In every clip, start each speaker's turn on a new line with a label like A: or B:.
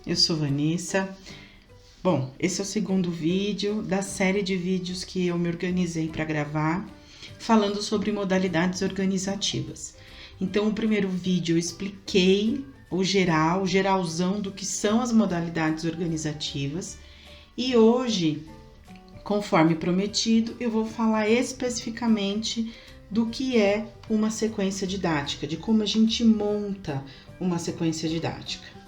A: eu sou Vanessa. Bom, esse é o segundo vídeo da série de vídeos que eu me organizei para gravar, falando sobre modalidades organizativas. Então, o primeiro vídeo eu expliquei o geralzão do que são as modalidades organizativas. E hoje, conforme prometido, eu vou falar especificamente do que é uma sequência didática, de como a gente monta uma sequência didática.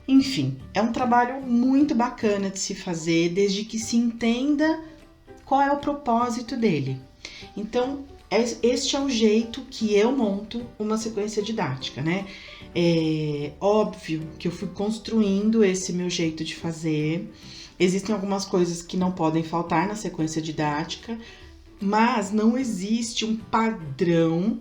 A: Enfim, é um trabalho muito bacana de se fazer, desde que se entenda qual é o propósito dele. Então, este é o jeito que eu monto uma sequência didática, né? É óbvio que eu fui construindo esse meu jeito de fazer. Existem algumas coisas que não podem faltar na sequência didática, mas não existe um padrão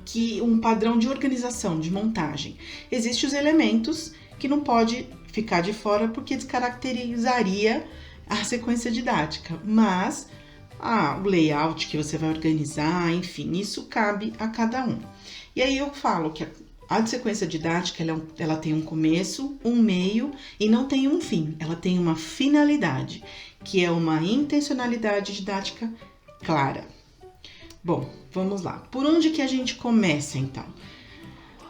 A: de organização, de montagem. Existem os elementos que não pode ficar de fora porque descaracterizaria a sequência didática, mas o layout que você vai organizar, enfim, isso cabe a cada um. E aí eu falo que a sequência didática, ela tem um começo, um meio e não tem um fim. Ela tem uma finalidade, que é uma intencionalidade didática clara. Bom, vamos lá. Por onde que a gente começa, então?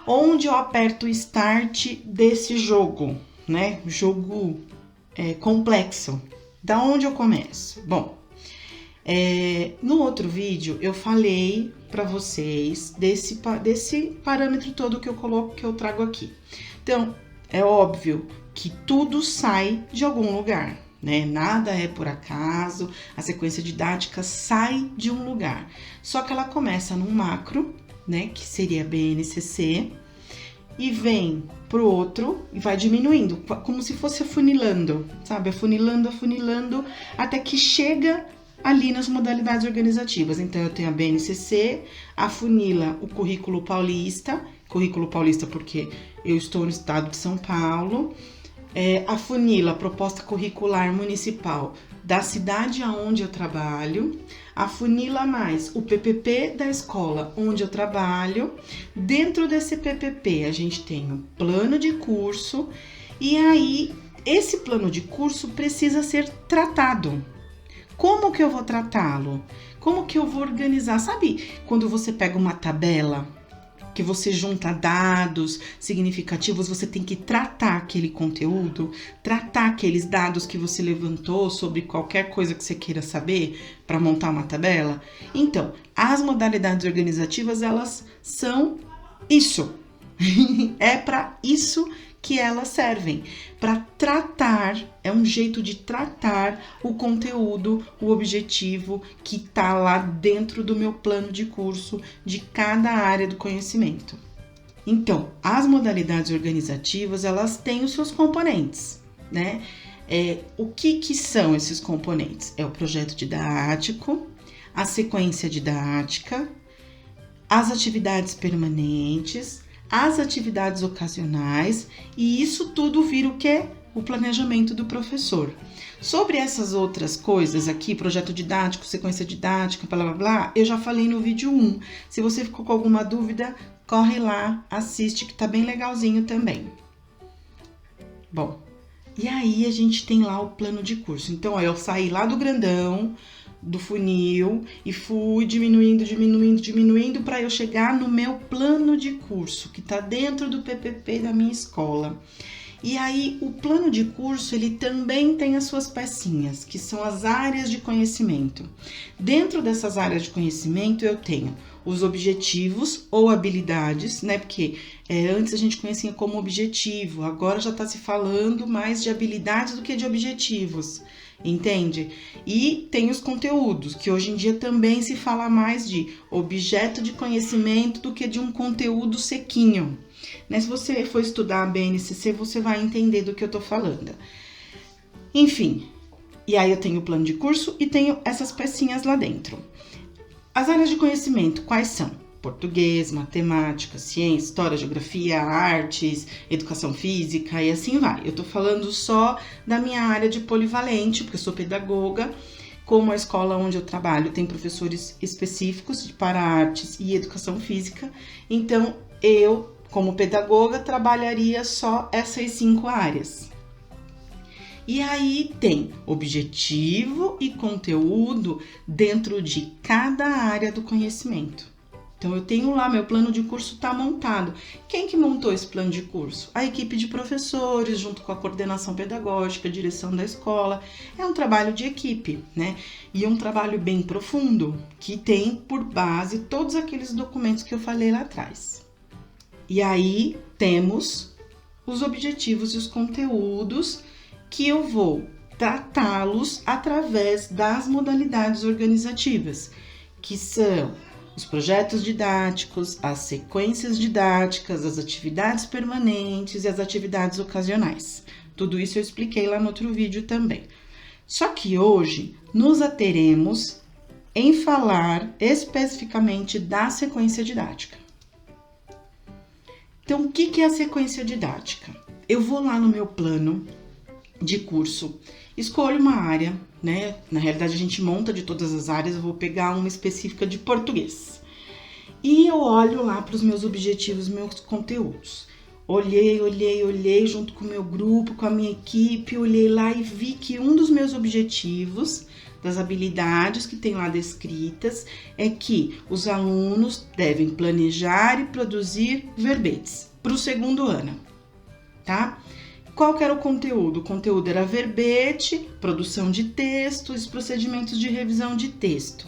A: Onde eu aperto o start desse jogo, né? Jogo complexo. Da onde eu começo? Bom, no outro vídeo eu falei para vocês desse parâmetro todo que eu trago aqui. Então, é óbvio que tudo sai de algum lugar, né? Nada é por acaso, a sequência didática sai de um lugar. Só que ela começa num macro, né? Que seria BNCC, e vem pro outro e vai diminuindo, como se fosse afunilando, sabe? Afunilando, até que chega ali nas modalidades organizativas. Então, eu tenho a BNCC, afunila o currículo paulista porque eu estou no estado de São Paulo, afunila a proposta curricular municipal da cidade aonde eu trabalho, afunila mais o PPP da escola onde eu trabalho. Dentro desse PPP, a gente tem o plano de curso, e aí esse plano de curso precisa ser tratado. Como que eu vou tratá-lo? Como que eu vou organizar? Sabe quando você pega uma tabela, que você junta dados significativos, você tem que tratar aquele conteúdo, tratar aqueles dados que você levantou sobre qualquer coisa que você queira saber para montar uma tabela? Então, as modalidades organizativas, elas são isso. É para isso que elas servem, para tratar, é um jeito de tratar o conteúdo, o objetivo que está lá dentro do meu plano de curso de cada área do conhecimento. Então, as modalidades organizativas, elas têm os seus componentes, né? O que são esses componentes? É o projeto didático, a sequência didática, as atividades permanentes, as atividades ocasionais, e isso tudo vira o quê? O planejamento do professor. Sobre essas outras coisas aqui, projeto didático, sequência didática, blá blá blá, eu já falei no vídeo 1. Se você ficou com alguma dúvida, corre lá, assiste, que tá bem legalzinho também. Bom, e aí a gente tem lá o plano de curso. Então, eu saí lá do grandão, do funil, e fui diminuindo para eu chegar no meu plano de curso, que está dentro do PPP da minha escola. E aí, o plano de curso, ele também tem as suas pecinhas, que são as áreas de conhecimento. Dentro dessas áreas de conhecimento, eu tenho os objetivos ou habilidades, né? Porque antes a gente conhecia como objetivo, agora já está se falando mais de habilidades do que de objetivos. Entende? E tem os conteúdos, que hoje em dia também se fala mais de objeto de conhecimento do que de um conteúdo sequinho, né? Se você for estudar a BNCC, você vai entender do que eu tô falando. Enfim, e aí eu tenho o plano de curso e tenho essas pecinhas lá dentro. As áreas de conhecimento, quais são? Português, matemática, ciência, história, geografia, artes, educação física e assim vai. Eu tô falando só da minha área de polivalente, porque eu sou pedagoga. Como a escola onde eu trabalho tem professores específicos para artes e educação física, então eu como pedagoga, trabalharia só essas 5 áreas. E aí tem objetivo e conteúdo dentro de cada área do conhecimento. Então, eu tenho lá, meu plano de curso está montado. Quem que montou esse plano de curso? A equipe de professores, junto com a coordenação pedagógica, a direção da escola. É um trabalho de equipe, né? E é um trabalho bem profundo, que tem por base todos aqueles documentos que eu falei lá atrás. E aí, temos os objetivos e os conteúdos que eu vou tratá-los através das modalidades organizativas, que são os projetos didáticos, as sequências didáticas, as atividades permanentes e as atividades ocasionais. Tudo isso eu expliquei lá no outro vídeo também. Só que hoje nos ateremos em falar especificamente da sequência didática. Então, o que é a sequência didática? Eu vou lá no meu plano de curso, escolho uma área, né? Na realidade, a gente monta de todas as áreas, eu vou pegar uma específica de português. E eu olho lá para os meus objetivos, meus conteúdos. Olhei junto com o meu grupo, com a minha equipe, olhei lá e vi que um dos meus objetivos, das habilidades que tem lá descritas, é que os alunos devem planejar e produzir verbetes para o 2º ano, tá? Qual que era o conteúdo? O conteúdo era verbete, produção de textos, procedimentos de revisão de texto.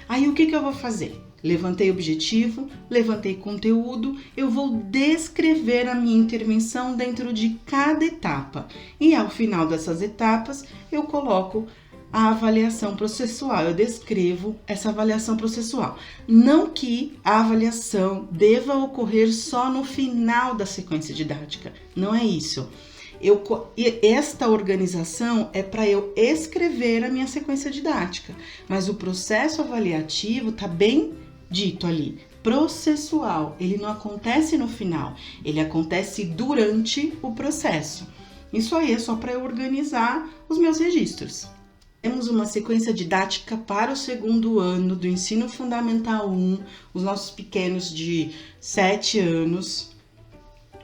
A: Aí o que eu vou fazer? Levantei objetivo, levantei conteúdo, eu vou descrever a minha intervenção dentro de cada etapa. E ao final dessas etapas, eu coloco a avaliação processual, eu descrevo essa avaliação processual. Não que a avaliação deva ocorrer só no final da sequência didática, não é isso. Esta organização é para eu escrever a minha sequência didática, mas o processo avaliativo está bem dito ali, processual, ele não acontece no final, ele acontece durante o processo. Isso aí é só para eu organizar os meus registros. Temos uma sequência didática para o 2º ano do Ensino Fundamental 1, os nossos pequenos de 7 anos.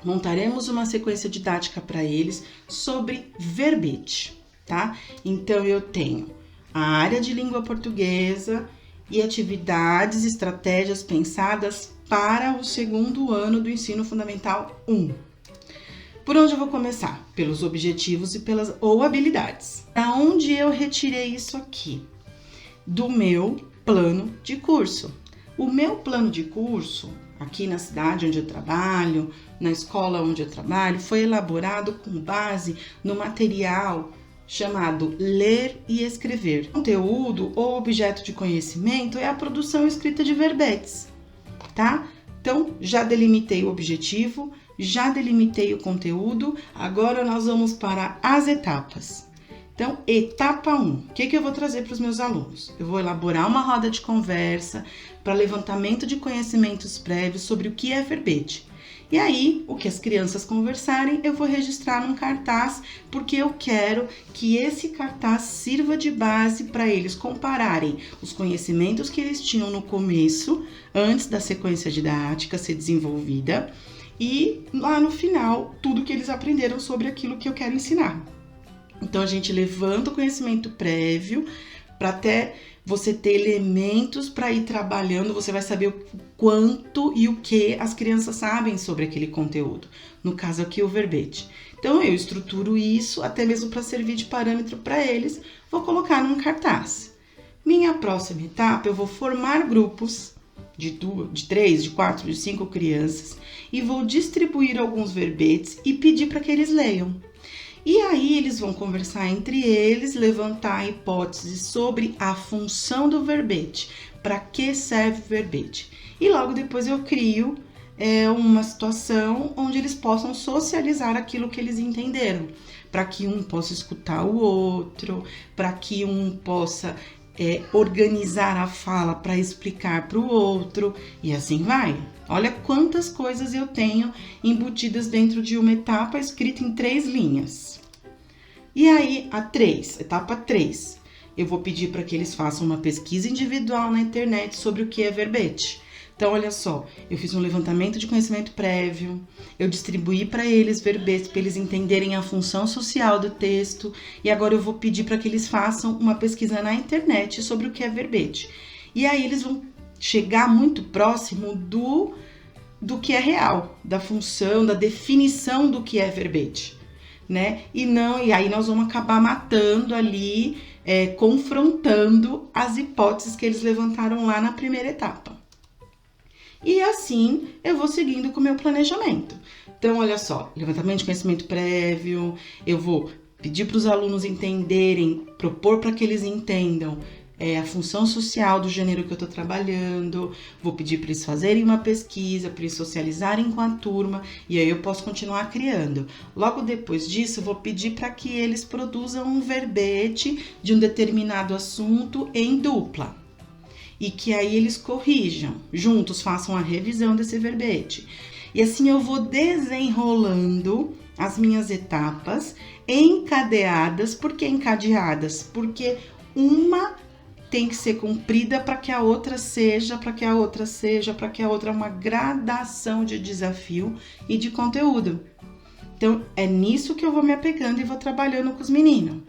A: Montaremos uma sequência didática para eles sobre verbete, tá? Então, eu tenho a área de língua portuguesa e atividades, estratégias pensadas para o 2º ano do Ensino Fundamental 1. Por onde eu vou começar? Pelos objetivos ou habilidades. Da onde eu retirei isso aqui? Do meu plano de curso. O meu plano de curso, aqui na cidade onde eu trabalho, na escola onde eu trabalho, foi elaborado com base no material chamado Ler e Escrever. O conteúdo ou objeto de conhecimento é a produção escrita de verbetes, tá? Então, já delimitei o objetivo, já delimitei o conteúdo, agora nós vamos para as etapas. Então, etapa 1, o que eu vou trazer para os meus alunos? Eu vou elaborar uma roda de conversa para levantamento de conhecimentos prévios sobre o que é verbete. E aí, o que as crianças conversarem, eu vou registrar num cartaz, porque eu quero que esse cartaz sirva de base para eles compararem os conhecimentos que eles tinham no começo, antes da sequência didática ser desenvolvida, e lá no final, tudo que eles aprenderam sobre aquilo que eu quero ensinar. Então, a gente levanta o conhecimento prévio para até você ter elementos para ir trabalhando, você vai saber o quanto e o que as crianças sabem sobre aquele conteúdo. No caso aqui, o verbete. Então, eu estruturo isso até mesmo para servir de parâmetro para eles, vou colocar num cartaz. Minha próxima etapa, eu vou formar grupos de 3, de 4, de 5 crianças e vou distribuir alguns verbetes e pedir para que eles leiam. E aí eles vão conversar entre eles, levantar hipóteses sobre a função do verbete, para que serve o verbete. E logo depois eu crio uma situação onde eles possam socializar aquilo que eles entenderam, para que um possa escutar o outro, para que um possa organizar a fala para explicar para o outro, e assim vai. Olha quantas coisas eu tenho embutidas dentro de uma etapa escrita em 3 linhas. E aí, etapa 3, eu vou pedir para que eles façam uma pesquisa individual na internet sobre o que é verbete. Então, olha só, eu fiz um levantamento de conhecimento prévio, eu distribuí para eles verbetes para eles entenderem a função social do texto, e agora eu vou pedir para que eles façam uma pesquisa na internet sobre o que é verbete. E aí eles vão chegar muito próximo do que é real, da função, da definição do que é verbete, né? E aí nós vamos acabar matando ali, confrontando as hipóteses que eles levantaram lá na primeira etapa. E assim eu vou seguindo com o meu planejamento. Então, olha só, levantamento de conhecimento prévio, eu vou pedir para os alunos entenderem, propor para que eles entendam a função social do gênero que eu estou trabalhando, vou pedir para eles fazerem uma pesquisa, para eles socializarem com a turma, e aí eu posso continuar criando. Logo depois disso, eu vou pedir para que eles produzam um verbete de um determinado assunto em dupla. E que aí eles corrijam, juntos façam a revisão desse verbete. E assim eu vou desenrolando as minhas etapas encadeadas. Por que encadeadas? Porque uma tem que ser cumprida para que a outra seja, para que a outra seja, para que a outra, uma gradação de desafio e de conteúdo. Então, é nisso que eu vou me apegando e vou trabalhando com os meninos.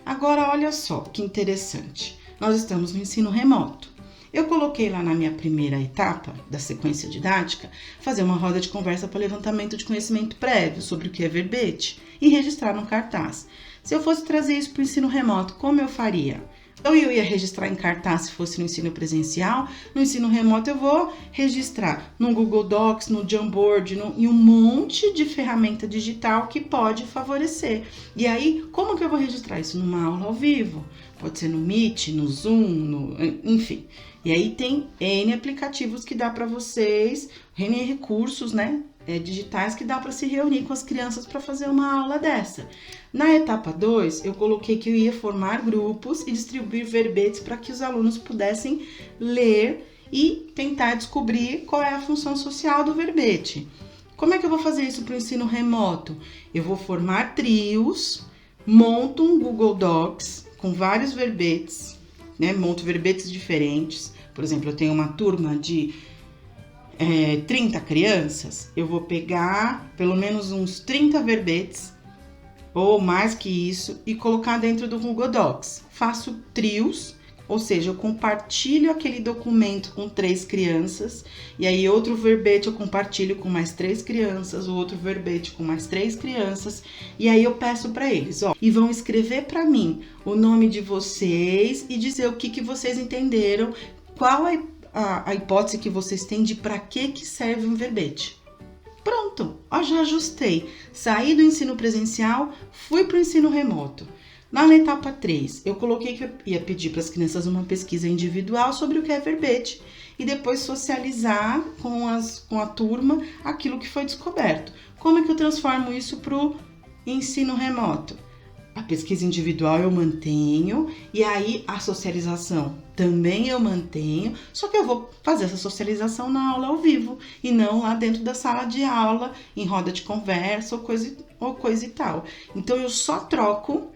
A: Agora, olha só que interessante. Nós estamos no ensino remoto. Eu coloquei lá na minha primeira etapa da sequência didática, fazer uma roda de conversa para levantamento de conhecimento prévio sobre o que é verbete e registrar no cartaz. Se eu fosse trazer isso para o ensino remoto, como eu faria? Então, eu ia registrar em cartaz se fosse no ensino presencial. No ensino remoto, eu vou registrar no Google Docs, no Jamboard, em um monte de ferramenta digital que pode favorecer. E aí, como que eu vou registrar isso? Numa aula ao vivo? Pode ser no Meet, no Zoom, enfim. E aí tem N aplicativos que dá para vocês, N recursos, né, digitais que dá para se reunir com as crianças para fazer uma aula dessa. Na etapa 2, eu coloquei que eu ia formar grupos e distribuir verbetes para que os alunos pudessem ler e tentar descobrir qual é a função social do verbete. Como é que eu vou fazer isso para o ensino remoto? Eu vou formar trios, monto um Google Docs com vários verbetes, né? Monto verbetes diferentes. Por exemplo, eu tenho uma turma de 30 crianças, eu vou pegar pelo menos uns 30 verbetes, ou mais que isso, e colocar dentro do Google Docs. Faço trios, ou seja, eu compartilho aquele documento com 3 crianças, e aí outro verbete eu compartilho com mais 3 crianças, o outro verbete com mais 3 crianças, e aí eu peço para eles, e vão escrever para mim o nome de vocês e dizer o que vocês entenderam, qual a hipótese que vocês têm de para que serve um verbete. Pronto, já ajustei. Saí do ensino presencial, fui para o ensino remoto. Na etapa 3, eu coloquei que eu ia pedir para as crianças uma pesquisa individual sobre o que é verbete e depois socializar com a turma aquilo que foi descoberto. Como é que eu transformo isso para o ensino remoto? A pesquisa individual eu mantenho e aí a socialização também eu mantenho, só que eu vou fazer essa socialização na aula ao vivo e não lá dentro da sala de aula, em roda de conversa ou coisa e tal. Então eu só troco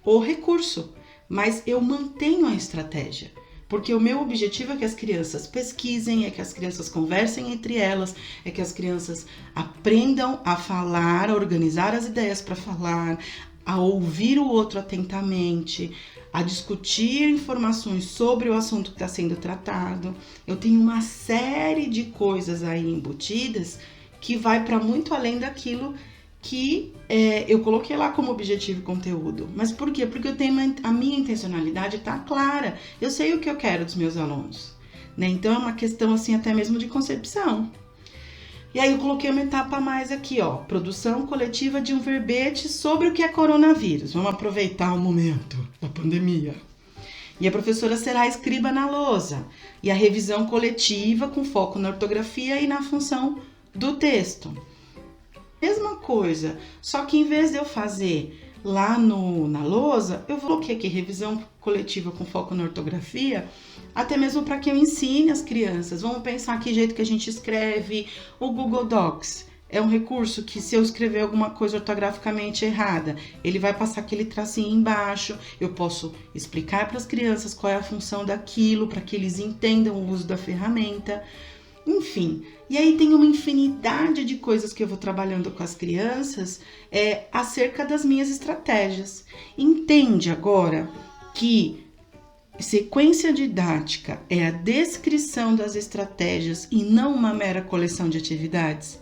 A: o recurso, mas eu mantenho a estratégia. Porque o meu objetivo é que as crianças pesquisem, é que as crianças conversem entre elas, é que as crianças aprendam a falar, a organizar as ideias para falar, a ouvir o outro atentamente, a discutir informações sobre o assunto que está sendo tratado. Eu tenho uma série de coisas aí embutidas que vai para muito além daquilo que eu coloquei lá como objetivo e conteúdo. Mas por quê? Porque eu tenho a minha intencionalidade está clara. Eu sei o que eu quero dos meus alunos, né? Então é uma questão assim até mesmo de concepção. E aí eu coloquei uma etapa a mais aqui, produção coletiva de um verbete sobre o que é coronavírus. Vamos aproveitar o momento da pandemia. E a professora será a escriba na lousa. E a revisão coletiva com foco na ortografia e na função do texto. Mesma coisa, só que em vez de eu fazer lá na lousa, eu coloquei aqui revisão coletiva com foco na ortografia, até mesmo para que eu ensine as crianças. Vamos pensar que jeito que a gente escreve o Google Docs. É um recurso que se eu escrever alguma coisa ortograficamente errada, ele vai passar aquele tracinho embaixo. Eu posso explicar para as crianças qual é a função daquilo, para que eles entendam o uso da ferramenta. Enfim, e aí tem uma infinidade de coisas que eu vou trabalhando com as crianças acerca das minhas estratégias. Entende agora que sequência didática é a descrição das estratégias e não uma mera coleção de atividades?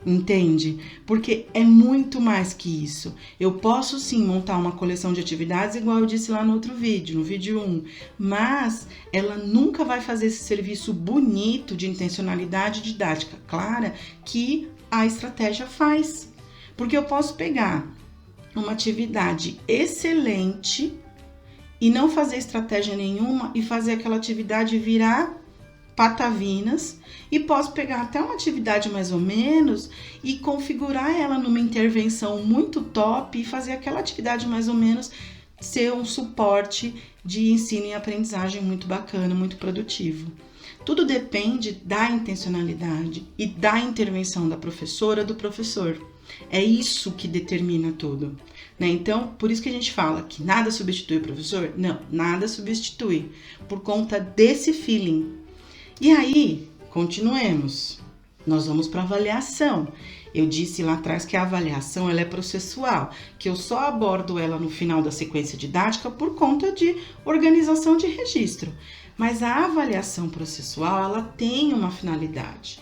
A: Entende? Porque é muito mais que isso. Eu posso sim montar uma coleção de atividades, igual eu disse lá no outro vídeo, no vídeo 1, mas ela nunca vai fazer esse serviço bonito de intencionalidade didática clara que a estratégia faz. Porque eu posso pegar uma atividade excelente e não fazer estratégia nenhuma e fazer aquela atividade virar patavinas, e posso pegar até uma atividade mais ou menos e configurar ela numa intervenção muito top e fazer aquela atividade mais ou menos ser um suporte de ensino e aprendizagem muito bacana, muito produtivo. Tudo depende da intencionalidade e da intervenção da professora, do professor. É isso que determina tudo, né? Então, por isso que a gente fala que nada substitui o professor. Não, nada substitui, por conta desse feeling. E aí, continuemos. Nós vamos para a avaliação. Eu disse lá atrás que a avaliação ela é processual, que eu só abordo ela no final da sequência didática por conta de organização de registro. Mas a avaliação processual, ela tem uma finalidade.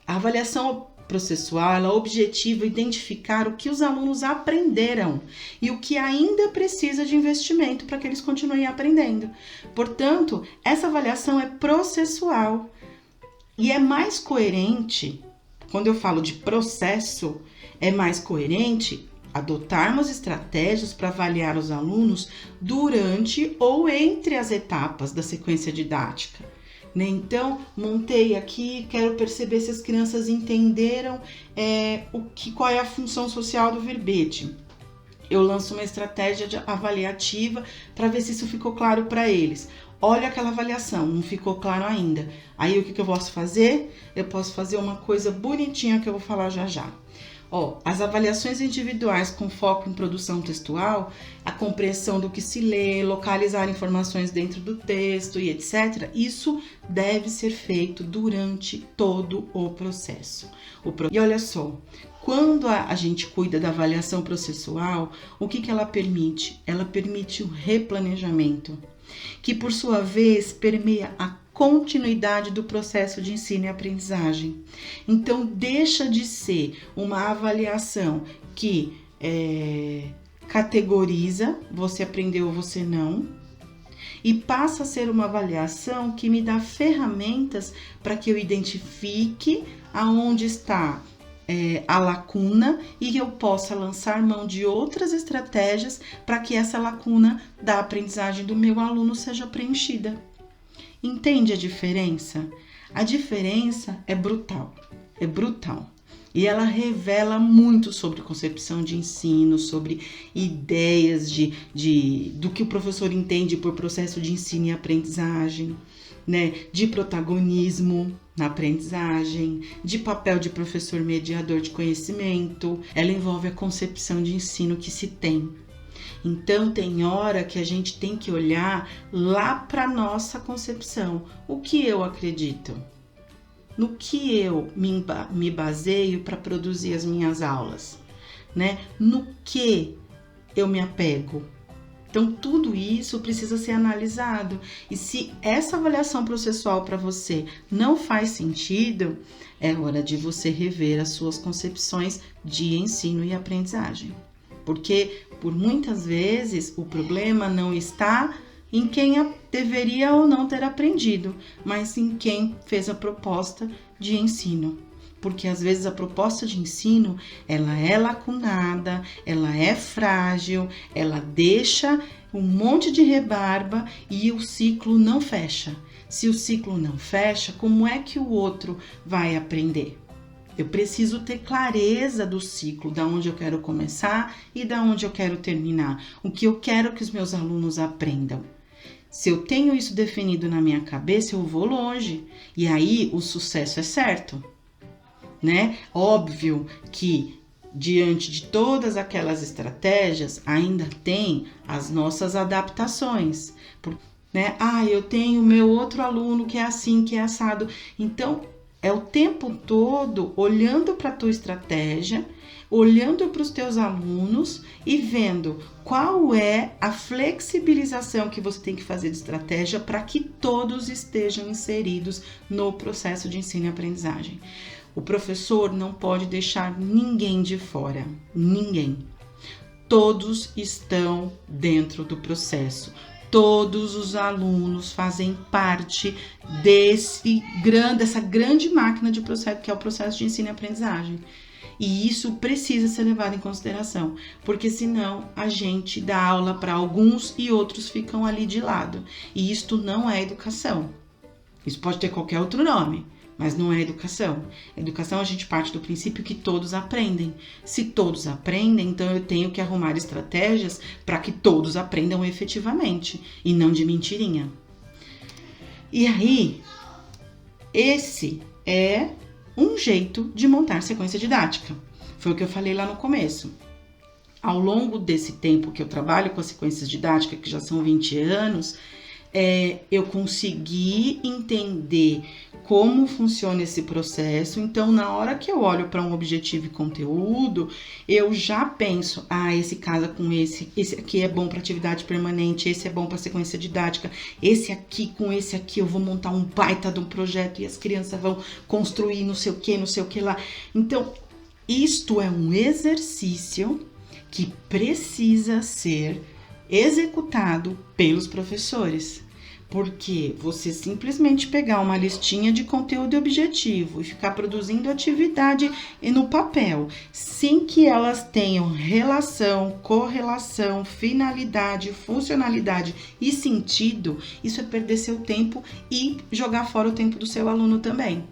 A: A avaliação processual, ela objetiva identificar o que os alunos aprenderam e o que ainda precisa de investimento para que eles continuem aprendendo. Portanto, essa avaliação é processual e é mais coerente, quando eu falo de processo, é mais coerente adotarmos estratégias para avaliar os alunos durante ou entre as etapas da sequência didática. Então, montei aqui, quero perceber se as crianças entenderam qual é a função social do verbete. Eu lanço uma estratégia avaliativa para ver se isso ficou claro para eles. Olha aquela avaliação, não ficou claro ainda. Aí, o que eu posso fazer? Eu posso fazer uma coisa bonitinha que eu vou falar já já. As avaliações individuais com foco em produção textual, a compreensão do que se lê, localizar informações dentro do texto e etc. Isso deve ser feito durante todo o processo. E olha só, quando a gente cuida da avaliação processual, o que ela permite? Ela permite o replanejamento, que por sua vez permeia a continuidade do processo de ensino e aprendizagem. Então, deixa de ser uma avaliação que categoriza, você aprendeu ou você não, e passa a ser uma avaliação que me dá ferramentas para que eu identifique aonde está a lacuna e eu possa lançar mão de outras estratégias para que essa lacuna da aprendizagem do meu aluno seja preenchida. Entende a diferença? A diferença é brutal. E ela revela muito sobre concepção de ensino, sobre ideias do que o professor entende por processo de ensino e aprendizagem, né? De protagonismo na aprendizagem, de papel de professor mediador de conhecimento. Ela envolve a concepção de ensino que se tem. Então, tem hora que a gente tem que olhar lá para nossa concepção. O que eu acredito? No que eu me baseio para produzir as minhas aulas, né? No que eu me apego? Então, tudo isso precisa ser analisado. E se essa avaliação processual para você não faz sentido, é hora de você rever as suas concepções de ensino e aprendizagem. Porque, por muitas vezes, o problema não está em quem deveria ou não ter aprendido, mas em quem fez a proposta de ensino. Porque, às vezes, a proposta de ensino, ela é lacunada, ela é frágil, ela deixa um monte de rebarba e o ciclo não fecha. Se o ciclo não fecha, como é que o outro vai aprender? Eu preciso ter clareza do ciclo, da onde eu quero começar e da onde eu quero terminar. O que eu quero que os meus alunos aprendam. Se eu tenho isso definido na minha cabeça, eu vou longe. E aí o sucesso é certo, né? Óbvio que diante de todas aquelas estratégias, ainda tem as nossas adaptações, né? Eu tenho meu outro aluno que é assim, que é assado. Então, É o tempo todo olhando para a tua estratégia, olhando para os teus alunos e vendo qual é a flexibilização que você tem que fazer de estratégia para que todos estejam inseridos no processo de ensino e aprendizagem. O professor não pode deixar ninguém de fora, ninguém. Todos estão dentro do processo. Todos os alunos fazem parte dessa grande máquina de processo que é o processo de ensino e aprendizagem. E isso precisa ser levado em consideração, porque senão a gente dá aula para alguns e outros ficam ali de lado. E isto não é educação. Isso pode ter qualquer outro nome, mas não é educação. Educação, a gente parte do princípio que todos aprendem. Se todos aprendem, então eu tenho que arrumar estratégias para que todos aprendam efetivamente e não de mentirinha. E aí, esse é um jeito de montar sequência didática. Foi o que eu falei lá no começo. Ao longo desse tempo que eu trabalho com as sequências didáticas, que já são 20 anos, eu consegui entender como funciona esse processo. Então, na hora que eu olho para um objetivo e conteúdo, eu já penso, esse casa com esse aqui é bom para atividade permanente, esse é bom para sequência didática, esse aqui com esse aqui eu vou montar um baita de um projeto e as crianças vão construir não sei o que lá. Então, isto é um exercício que precisa ser executado pelos professores. Porque você simplesmente pegar uma listinha de conteúdo e objetivo e ficar produzindo atividade no papel, sem que elas tenham relação, correlação, finalidade, funcionalidade e sentido, isso é perder seu tempo e jogar fora o tempo do seu aluno também.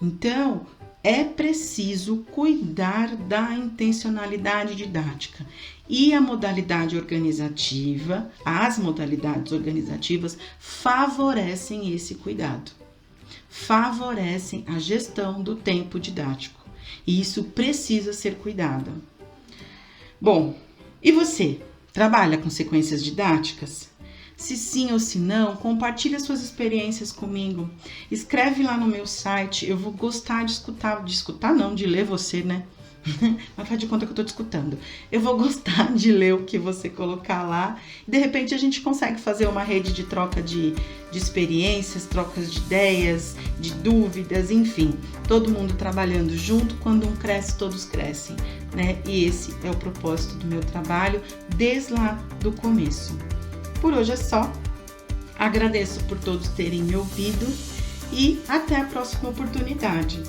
A: Então, é preciso cuidar da intencionalidade didática. E a modalidade organizativa, as modalidades organizativas favorecem esse cuidado, favorecem a gestão do tempo didático. E isso precisa ser cuidado. Bom, e você? Trabalha com sequências didáticas? Se sim ou se não, compartilha suas experiências comigo. Escreve lá no meu site, eu vou gostar de ler você, né? Mas faz de conta que eu tô te escutando. Eu vou gostar de ler o que você colocar lá. De repente a gente consegue fazer uma rede de troca de experiências, trocas de ideias, de dúvidas, enfim. Todo mundo trabalhando junto, quando um cresce, todos crescem, né? E esse é o propósito do meu trabalho desde lá do começo. Por hoje é só. Agradeço por todos terem me ouvido e até a próxima oportunidade.